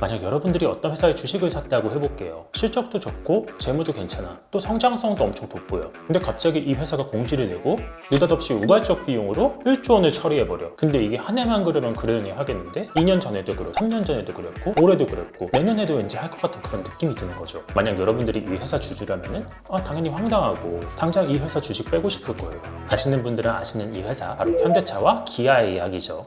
만약 여러분들이 어떤 회사의 주식을 샀다고 해볼게요. 실적도 좋고 재무도 괜찮아, 또 성장성도 엄청 돋보여. 근데 갑자기 이 회사가 공시를 내고 느닷없이 우발적 비용으로 1조 원을 처리해버려. 근데 이게 한 해만 그러면 그러려니 하겠는데 2년 전에도 그렇고 3년 전에도 그랬고 올해도 그랬고 내년에도 왠지 할 것 같은 그런 느낌이 드는 거죠. 만약 여러분들이 이 회사 주주라면은 당연히 황당하고 당장 이 회사 주식 빼고 싶을 거예요. 아시는 분들은 아시는 이 회사, 바로 현대차와 기아의 이야기죠.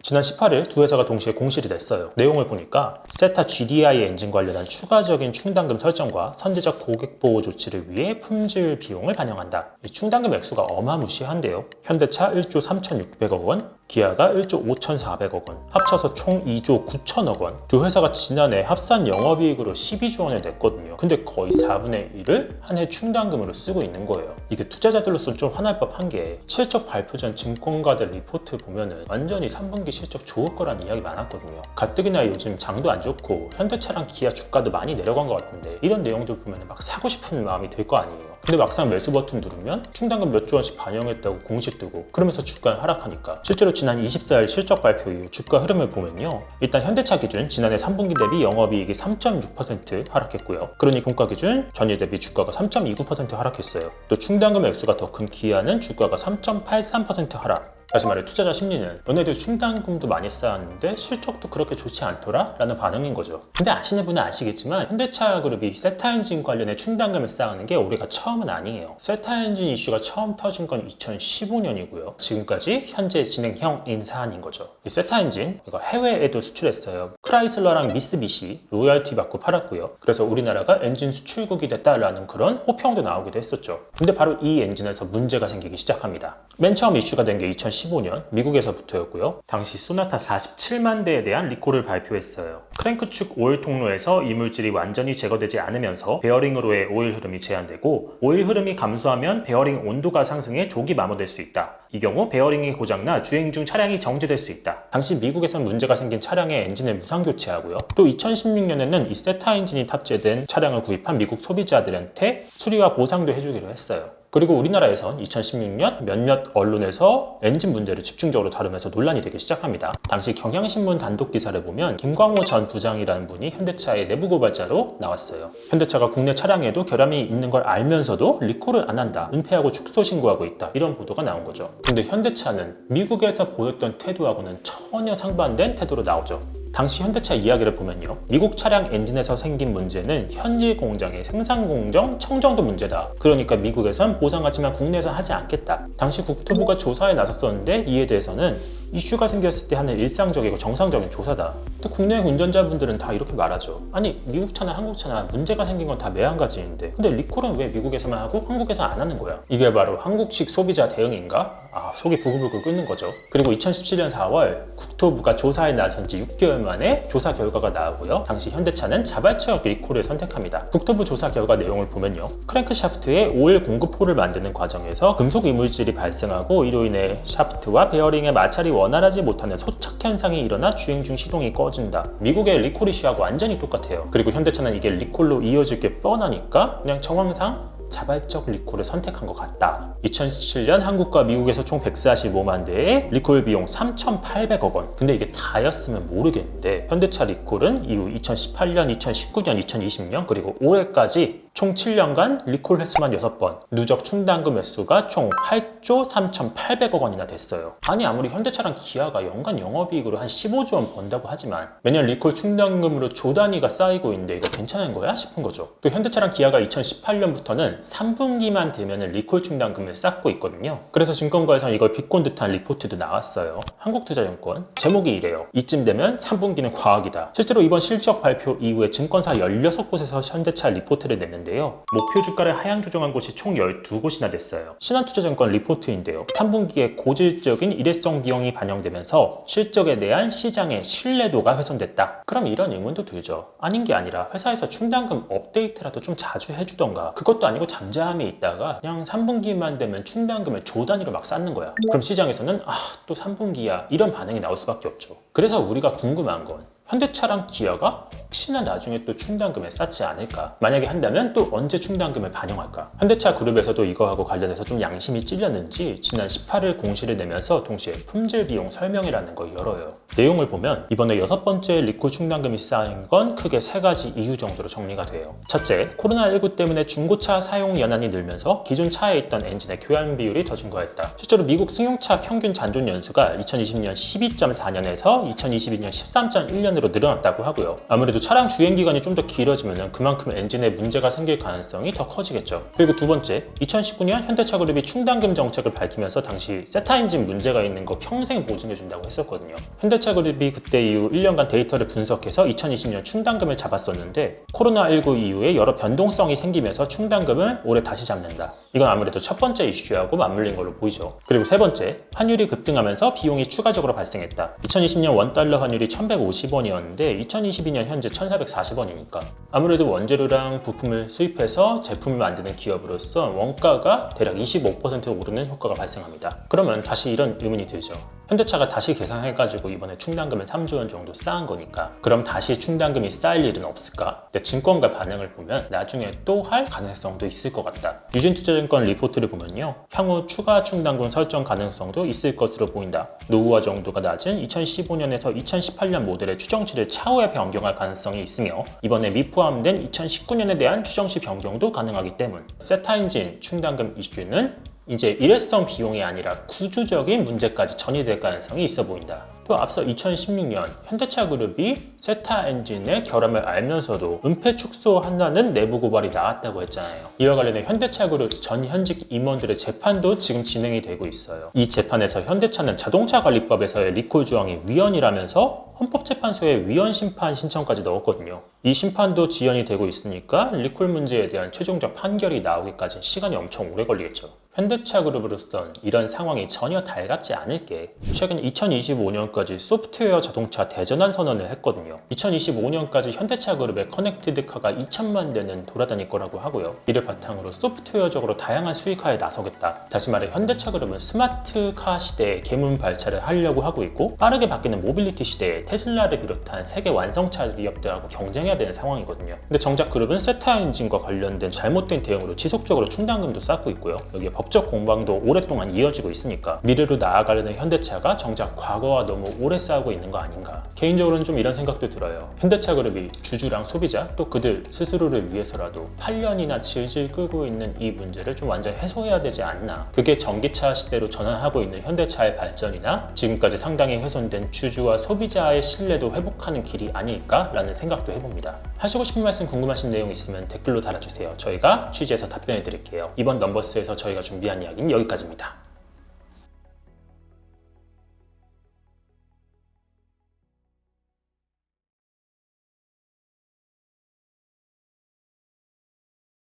지난 18일 두 회사가 동시에 공시를 냈어요. 내용을 보니까 세타 GDI 엔진 관련한 추가적인 충당금 설정과 선제적 고객 보호 조치를 위해 품질 비용을 반영한다. 이 충당금 액수가 어마무시한데요. 현대차 1조 3,600억 원, 기아가 1조 5,400억 원, 합쳐서 총 2조 9천억 원. 두 회사가 지난해 합산 영업이익으로 12조 원을 냈거든요. 근데 거의 4분의 1을 한 해 충당금으로 쓰고 있는 거예요. 이게 투자자들로서 좀 화날 법한 게 실적 발표 전 증권가들 리포트 보면은 완전히 3분기 실적 좋을 거라는 이야기 많았거든요. 가뜩이나 요즘 장도 안 좋고 현대차랑 기아 주가도 많이 내려간 것 같은데 이런 내용들 보면 막 사고 싶은 마음이 들 거 아니에요. 근데 막상 매수 버튼 누르면 충당금 몇 조 원씩 반영했다고 공시 뜨고 그러면서 주가는 하락하니까 실제로 지난 24일 실적 발표 이후 주가 흐름을 보면요. 일단 현대차 기준 지난해 3분기 대비 영업이익이 3.6% 하락했고요. 그러니 분가 기준 전일 대비 주가가 3.29% 하락했어요. 또 충당금 액수가 더 큰 기아는 주가가 3.83% 하락. 다시 말해 투자자 심리는 너네들 충당금도 많이 쌓았는데 실적도 그렇게 좋지 않더라? 라는 반응인 거죠. 근데 아시는 분은 아시겠지만 현대차 그룹이 세타 엔진 관련해 충당금을 쌓는 게 올해가 처음은 아니에요. 세타 엔진 이슈가 처음 터진 건 2015년이고요. 지금까지 현재 진행형인 사안인 거죠. 이 세타 엔진 이거 해외에도 수출했어요. 크라이슬러랑 미쓰비시 로열티 받고 팔았고요. 그래서 우리나라가 엔진 수출국이 됐다라는 그런 호평도 나오기도 했었죠. 근데 바로 이 엔진에서 문제가 생기기 시작합니다. 맨 처음 이슈가 된 게 2015년 미국에서부터였고요. 당시 소나타 47만 대에 대한 리콜을 발표했어요. 크랭크 축 오일 통로에서 이물질이 완전히 제거되지 않으면서 베어링으로의 오일 흐름이 제한되고 오일 흐름이 감소하면 베어링 온도가 상승해 족이 마모될 수 있다. 이 경우 베어링이 고장나 주행 중 차량이 정지될 수 있다. 당시 미국에선 문제가 생긴 차량의 엔진을 무상 교체하고요. 또 2016년에는 이 세타 엔진이 탑재된 차량을 구입한 미국 소비자들한테 수리와 보상도 해주기로 했어요. 그리고 우리나라에선 2016년 몇몇 언론에서 엔진 문제를 집중적으로 다루면서 논란이 되기 시작합니다. 당시 경향신문 단독 기사를 보면 김광호 전 부장이라는 분이 현대차의 내부 고발자로 나왔어요. 현대차가 국내 차량에도 결함이 있는 걸 알면서도 리콜을 안 한다, 은폐하고 축소 신고하고 있다, 이런 보도가 나온 거죠. 근데 현대차는 미국에서 보였던 태도하고는 전혀 상반된 태도로 나오죠. 당시 현대차 이야기를 보면요. 미국 차량 엔진에서 생긴 문제는 현지 공장의 생산 공정 청정도 문제다. 그러니까 미국에선 보상하지만 국내에선 하지 않겠다. 당시 국토부가 조사에 나섰었는데 이에 대해서는 이슈가 생겼을 때 하는 일상적이고 정상적인 조사다. 또 국내 운전자분들은 다 이렇게 말하죠. 아니 미국 차나 한국 차나 문제가 생긴 건 다 매한가지인데 근데 리콜은 왜 미국에서만 하고 한국에서 안 하는 거야? 이게 바로 한국식 소비자 대응인가? 속이 부글부글 끓는 거죠. 그리고 2017년 4월 국토부가 조사에 나선 지 6개월 만에 조사 결과가 나오고요. 당시 현대차는 자발적 리콜을 선택합니다. 국토부 조사 결과 내용을 보면요. 크랭크샤프트에 오일 공급호를 만드는 과정에서 금속 이물질이 발생하고 이로 인해 샤프트와 베어링의 마찰이 원활하지 못하는 소착 현상이 일어나 주행 중 시동이 꺼진다. 미국의 리콜 이슈하고 완전히 똑같아요. 그리고 현대차는 이게 리콜로 이어질 게 뻔하니까 그냥 정황상 자발적 리콜을 선택한 것 같다. 2017년 한국과 미국에서 총 145만 대의 리콜 비용 3,800억 원. 근데 이게 다였으면 모르겠는데 현대차 리콜은 이후 2018년, 2019년, 2020년 그리고 올해까지 총 7년간 리콜 횟수만 6번, 누적 충당금 횟수가 총 8조 3,800억 원이나 됐어요. 아니 아무리 현대차랑 기아가 연간 영업이익으로 한 15조 원 번다고 하지만 매년 리콜 충당금으로 조 단위가 쌓이고 있는데 이거 괜찮은 거야? 싶은 거죠. 또 현대차랑 기아가 2018년부터는 3분기만 되면 리콜 충당금을 쌓고 있거든요. 그래서 증권가에서는 이걸 비꼰 듯한 리포트도 나왔어요. 한국투자증권 제목이 이래요. 이쯤 되면 3분기는 과학이다. 실제로 이번 실적 발표 이후에 증권사 16곳에서 현대차 리포트를 냈는데요. 목표 주가를 하향 조정한 곳이 총 12곳이나 됐어요. 신한투자증권 리포트인데요. 3분기에 고질적인 일회성 비용이 반영되면서 실적에 대한 시장의 신뢰도가 훼손됐다. 그럼 이런 의문도 들죠. 아닌 게 아니라 회사에서 충당금 업데이트라도 좀 자주 해주던가 그것도 아니고 잠잠히 있다가 그냥 3분기만 되면 충당금을 조 단위로 막 쌓는 거야. 그럼 시장에서는 또 3분기야 이런 반응이 나올 수밖에 없죠. 그래서 우리가 궁금한 건 현대차랑 기아가 혹시나 나중에 또 충당금에 쌓지 않을까? 만약에 한다면 또 언제 충당금을 반영할까? 현대차 그룹에서도 이거하고 관련해서 좀 양심이 찔렸는지 지난 18일 공시를 내면서 동시에 품질 비용 설명이라는 걸 열어요. 내용을 보면 이번에 6번째 리콜 충당금이 쌓인 건 크게 3가지 이유 정도로 정리가 돼요. 첫째, 코로나19 때문에 중고차 사용 연한이 늘면서 기존 차에 있던 엔진의 교환 비율이 더 증가했다. 실제로 미국 승용차 평균 잔존 연수가 2020년 12.4년에서 2022년 13.1년으로 늘어났다고 하고요. 아무래도 차량 주행 기간이 좀 더 길어지면 그만큼 엔진에 문제가 생길 가능성이 더 커지겠죠. 그리고 두 번째, 2019년 현대차 그룹이 충당금 정책을 밝히면서 당시 세타 엔진 문제가 있는 거 평생 보증해준다고 했었거든요. 현대차 그룹이 그때 이후 1년간 데이터를 분석해서 2020년 충당금을 잡았었는데 코로나19 이후에 여러 변동성이 생기면서 충당금을 올해 다시 잡는다. 이건 아무래도 첫 번째 이슈하고 맞물린 걸로 보이죠. 그리고 세 번째, 환율이 급등하면서 비용이 추가적으로 발생했다. 2020년 원달러 환율이 1150원이었는데 2022년 현재 1440원이니까 아무래도 원재료랑 부품을 수입해서 제품을 만드는 기업으로서 원가가 대략 25% 오르는 효과가 발생합니다. 그러면 다시 이런 의문이 들죠. 현대차가 다시 계산해가지고 이번에 충당금을 3조 원 정도 쌓은 거니까 그럼 다시 충당금이 쌓일 일은 없을까? 근데 증권가 반응을 보면 나중에 또 할 가능성도 있을 것 같다. 유진투자증권 리포트를 보면요, 향후 추가 충당금 설정 가능성도 있을 것으로 보인다. 노후화 정도가 낮은 2015년에서 2018년 모델의 추정치를 차후에 변경할 가능성이 있으며 이번에 미포함된 2019년에 대한 추정치 변경도 가능하기 때문 세타 엔진 충당금 이슈는 이제 일회성 비용이 아니라 구조적인 문제까지 전이될 가능성이 있어 보인다. 또 앞서 2016년 현대차 그룹이 세타 엔진의 결함을 알면서도 은폐 축소한다는 내부 고발이 나왔다고 했잖아요. 이와 관련해 현대차 그룹 전 현직 임원들의 재판도 지금 진행이 되고 있어요. 이 재판에서 현대차는 자동차관리법에서의 리콜 조항이 위헌이라면서 헌법재판소에 위헌 심판 신청까지 넣었거든요. 이 심판도 지연이 되고 있으니까 리콜 문제에 대한 최종적 판결이 나오기까지 시간이 엄청 오래 걸리겠죠. 현대차 그룹으로선 이런 상황이 전혀 달갑지 않을 게 최근 2025년까지 소프트웨어 자동차 대전환 선언을 했거든요. 2025년까지 현대차 그룹의 커넥티드카가 2천만 대는 돌아다닐 거라고 하고요. 이를 바탕으로 소프트웨어적으로 다양한 수익화에 나서겠다. 다시 말해 현대차 그룹은 스마트카 시대에 개문 발차를 하려고 하고 있고 빠르게 바뀌는 모빌리티 시대에 테슬라를 비롯한 세계 완성차 기업들하고 경쟁해야 되는 상황이거든요. 근데 정작 그룹은 세타 엔진과 관련된 잘못된 대응으로 지속적으로 충당금도 쌓고 있고요. 여기에 법적 공방도 오랫동안 이어지고 있으니까 미래로 나아가려는 현대차가 정작 과거와 너무 오래 싸우고 있는 거 아닌가. 개인적으로는 좀 이런 생각도 들어요. 현대차 그룹이 주주랑 소비자 또 그들 스스로를 위해서라도 8년이나 질질 끌고 있는 이 문제를 좀 완전 해소해야 되지 않나. 그게 전기차 시대로 전환하고 있는 현대차의 발전이나 지금까지 상당히 훼손된 주주와 소비자의 신뢰도 회복하는 길이 아닐까라는 생각도 해봅니다. 하시고 싶은 말씀 궁금하신 내용 있으면 댓글로 달아주세요. 저희가 취재해서 답변해 드릴게요. 이번 넘버스에서 저희가 준비한 이야기는 여기까지입니다.